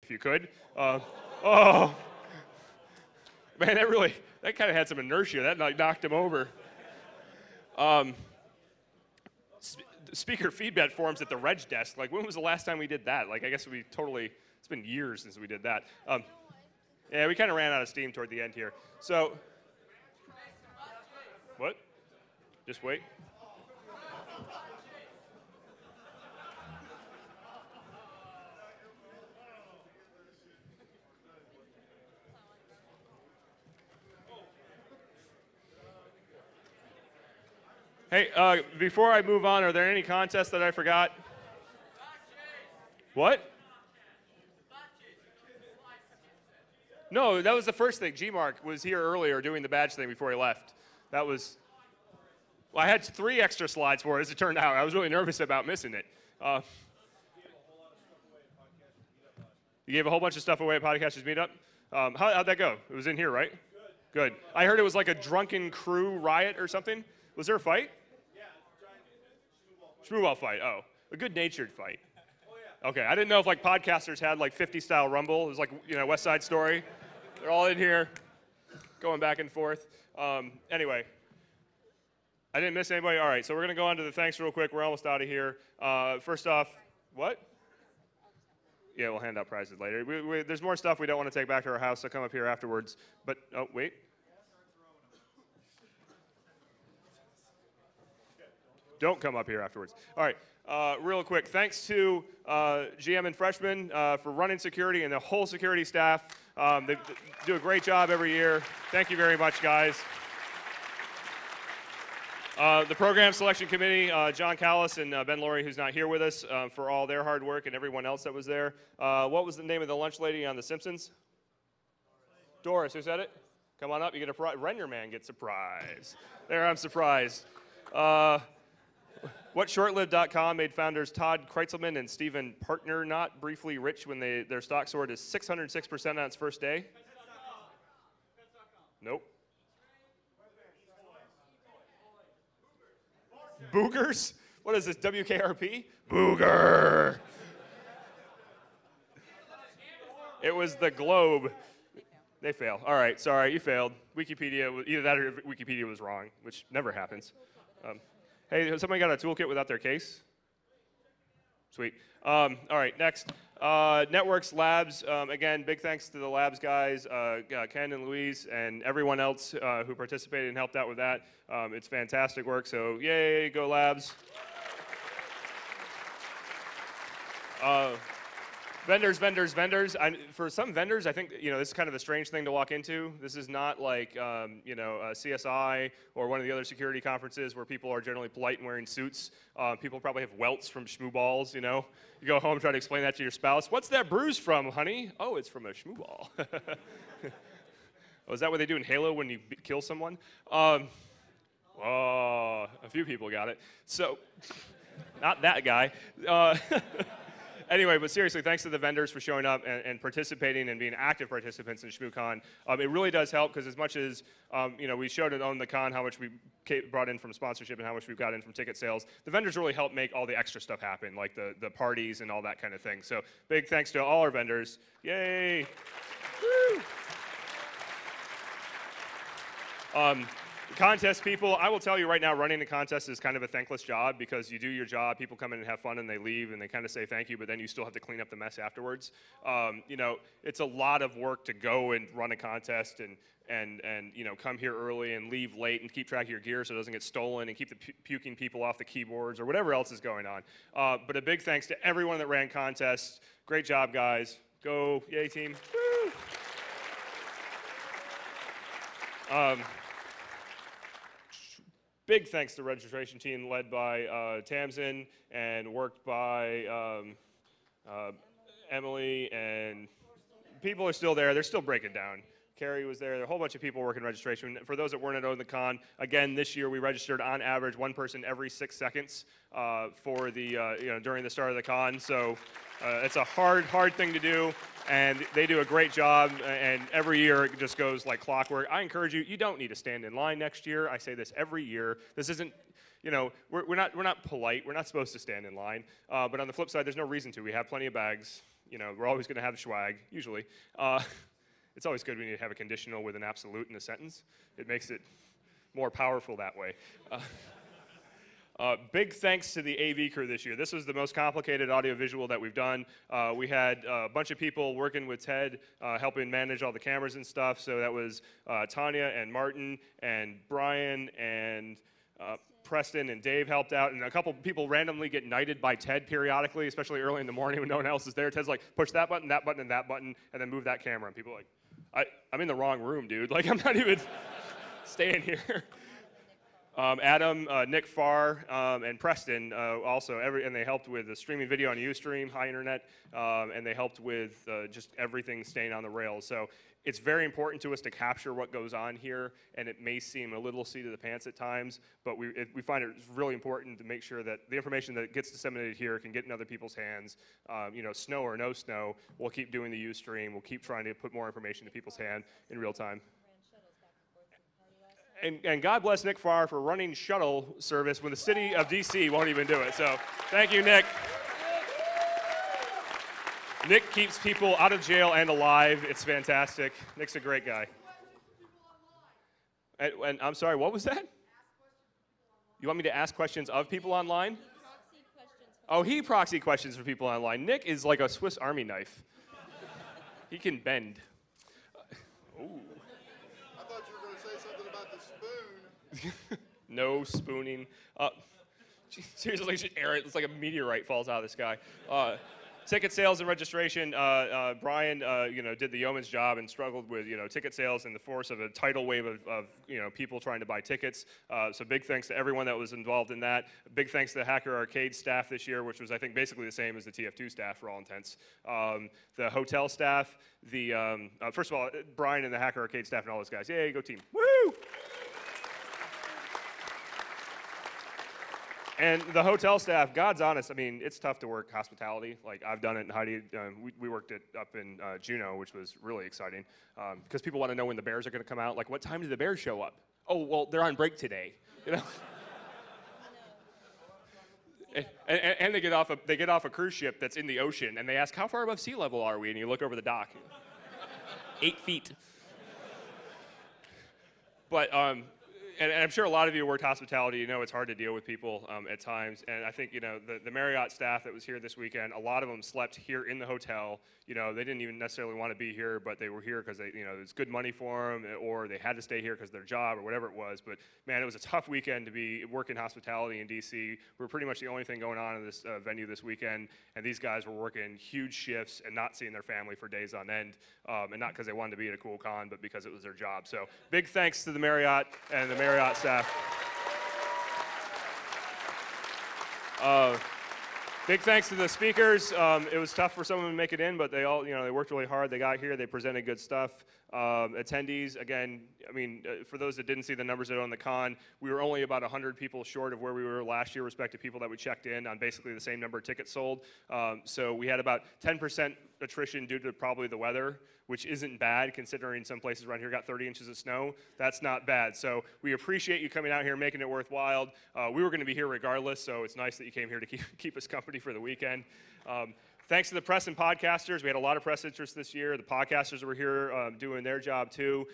if you could. Oh, man, that kind of had some inertia. That like knocked him over. Speaker feedback forms at the reg desk. Like, when was the last time we did that? Like, I guess it's been years since we did that. Yeah, we kind of ran out of steam toward the end here. So, what? Just wait. Hey, before I move on, are there any contests that I forgot? What? No, that was the first thing. G-Mark was here earlier doing the badge thing before he left. That was, well, I had 3 extra slides for it, as it turned out. I was really nervous about missing it. You gave a whole bunch of stuff away at Podcasters Meetup? How'd that go? It was in here, right? Good. I heard it was like a drunken crew riot or something. Was there a fight? Yeah, Schmooball fight, oh. A good-natured fight. Oh, yeah. Okay, I didn't know if like podcasters had like 50-style rumble. It was like, you know, West Side Story. They're all in here going back and forth. Anyway, I didn't miss anybody. All right, so we're going to go on to the thanks real quick. We're almost out of here. First off, what? Yeah, we'll hand out prizes later. There's more stuff we don't want to take back to our house, so come up here afterwards. But, oh, wait. Don't come up here afterwards. All right, real quick, thanks to GM and Freshman for running security and the whole security staff. They do a great job every year. Thank you very much, guys. The program selection committee, John Callis and Ben Laurie, who's not here with us, for all their hard work, and everyone else that was there. What was the name of the lunch lady on The Simpsons? Doris, who said it? Come on up, you get a prize. Renyer Man gets a prize. There, I'm surprised. WhatShortlived.com made founders Todd Kreitzelman and Stephen Partner not briefly rich when their stock soared to 606% on its first day? Nope. Boogers? What is this, WKRP? Booger! It was the Globe. They fail. All right, sorry, you failed. Wikipedia, either that or Wikipedia was wrong, which never happens. Hey, has somebody got a toolkit without their case? Sweet. All right, next. Networks Labs. Again, big thanks to the Labs guys, Ken and Louise, and everyone else who participated and helped out with that. It's fantastic work, so yay, go Labs. Vendors. For some vendors, I think, you know, this is kind of a strange thing to walk into. This is not like, you know, CSI or one of the other security conferences where people are generally polite and wearing suits. People probably have welts from schmooballs, you know. You go home and try to explain that to your spouse. What's that bruise from, honey? Oh, it's from a schmooball. Oh, is that what they do in Halo when you kill someone? Oh, a few people got it. So, not that guy. Anyway, but seriously, thanks to the vendors for showing up and participating and being active participants in ShmooCon. It really does help because as much as you know, we showed it on the con how much we brought in from sponsorship and how much we've got in from ticket sales, the vendors really help make all the extra stuff happen, like the parties and all that kind of thing. So big thanks to all our vendors. Yay! Woo! Contest people, I will tell you right now, running a contest is kind of a thankless job because you do your job, people come in and have fun and they leave and they kind of say thank you, but then you still have to clean up the mess afterwards. You know, it's a lot of work to go and run a contest and you know, come here early and leave late and keep track of your gear so it doesn't get stolen and keep the puking people off the keyboards or whatever else is going on. But a big thanks to everyone that ran contests. Great job, guys. Go, yay team. Woo! Big thanks to the registration team led by Tamsin and worked by Emily, and people are still there. They're still breaking down. Carrie was there. There are a whole bunch of people working registration. For those that weren't at the con, again, this year we registered on average one person every 6 seconds for the you know, during the start of the con. So it's a hard thing to do, and they do a great job. And every year it just goes like clockwork. I encourage you. You don't need to stand in line next year. I say this every year. This isn't. You know, we're not polite. We're not supposed to stand in line. But on the flip side, there's no reason to. We have plenty of bags. You know, we're always going to have swag, usually. It's always good when you have a conditional with an absolute in a sentence. It makes it more powerful that way. Big thanks to the AV crew this year. This was the most complicated audiovisual that we've done. We had a bunch of people working with Ted, helping manage all the cameras and stuff. So that was Tanya and Martin and Brian and Preston and Dave helped out. And a couple people randomly get knighted by Ted periodically, especially early in the morning when no one else is there. Ted's like, push that button, and that button, and then move that camera. And people are like, I'm in the wrong room, dude. Like, I'm not even staying here. Adam, Nick Farr, and Preston also, and they helped with the streaming video on Ustream, high internet, and they helped with just everything staying on the rails. So it's very important to us to capture what goes on here, and it may seem a little seat of the pants at times, but we find it really important to make sure that the information that gets disseminated here can get in other people's hands. You know, snow or no snow, we'll keep doing the Ustream. We'll keep trying to put more information in people's hand in real time. And God bless Nick Farr for running shuttle service when the city of DC won't even do it. So thank you, Nick. Nick keeps people out of jail and alive. It's fantastic. Nick's a great guy. And I'm sorry, what was that? You want me to ask questions of people online? Oh, he proxy questions for people online. Nick is like a Swiss Army knife. He can bend. Ooh. No spooning. Seriously, just air it. It's like a meteorite falls out of the sky. Ticket sales and registration. Brian, did the yeoman's job and struggled with, ticket sales in the force of a tidal wave of people trying to buy tickets. So big thanks to everyone that was involved in that. Big thanks to the Hacker Arcade staff this year, which was, I think, basically the same as the TF2 staff for all intents. The hotel staff. First of all, Brian and the Hacker Arcade staff and all those guys. Yay, go team. Woo! And the hotel staff, God's honest, I mean, it's tough to work hospitality. Like, I've done it, and Heidi, we worked it up in Juneau, which was really exciting, because people want to know when the Bears are going to come out. Like, what time do the Bears show up? Oh, well, they're on break today, you know? and they get off a cruise ship that's in the ocean, and they ask, how far above sea level are we? And you look over the dock. 8 feet. But, and I'm sure a lot of you worked hospitality, it's hard to deal with people at times. And I think, the Marriott staff that was here this weekend, a lot of them slept here in the hotel. They didn't even necessarily want to be here, but they were here because it's good money for them, or they had to stay here because of their job or whatever it was. But man, it was a tough weekend to be working hospitality in DC. We were pretty much the only thing going on in this venue this weekend, and these guys were working huge shifts and not seeing their family for days on end, and not because they wanted to be at a cool con, but because it was their job. So big thanks to the Marriott and the Marriott staff. Big thanks to the speakers. It was tough for some of them to make it in, but they all, they worked really hard. They got here. They presented good stuff. Attendees, again, I mean, for those that didn't see the numbers that are on the con, we were only about 100 people short of where we were last year, with respect to people that we checked in on basically the same number of tickets sold. So we had about 10% attrition due to probably the weather, which isn't bad considering some places around here got 30 inches of snow. That's not bad. So we appreciate you coming out here, making it worthwhile. We were going to be here regardless, so it's nice that you came here to keep us company for the weekend. Thanks to the press and podcasters. We had a lot of press interest this year. The podcasters were here doing their job too.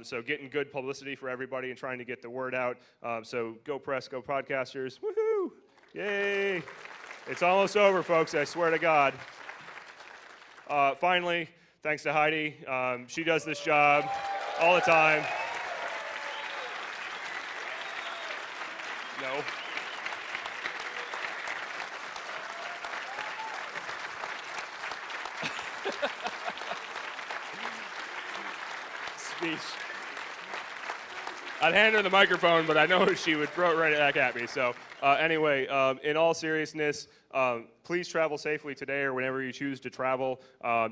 So getting good publicity for everybody and trying to get the word out. So go press, go podcasters. Woohoo! Yay! It's almost over, folks, I swear to God. Finally, thanks to Heidi. She does this job all the time. No. Speech. I'd hand her the microphone, but I know she would throw it right back at me. So anyway, in all seriousness, please travel safely today or whenever you choose to travel.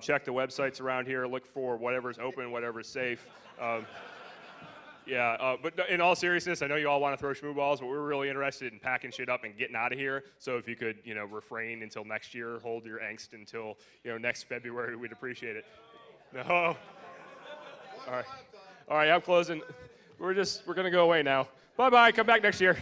Check the websites around here. Look for whatever's open, whatever's safe. But in all seriousness, I know you all want to throw shmoo balls, but we're really interested in packing shit up and getting out of here. So if you could, refrain until next year, hold your angst until, next February, we'd appreciate it. No. All right, I'm closing. We're going to go away now. Bye-bye. Come back next year.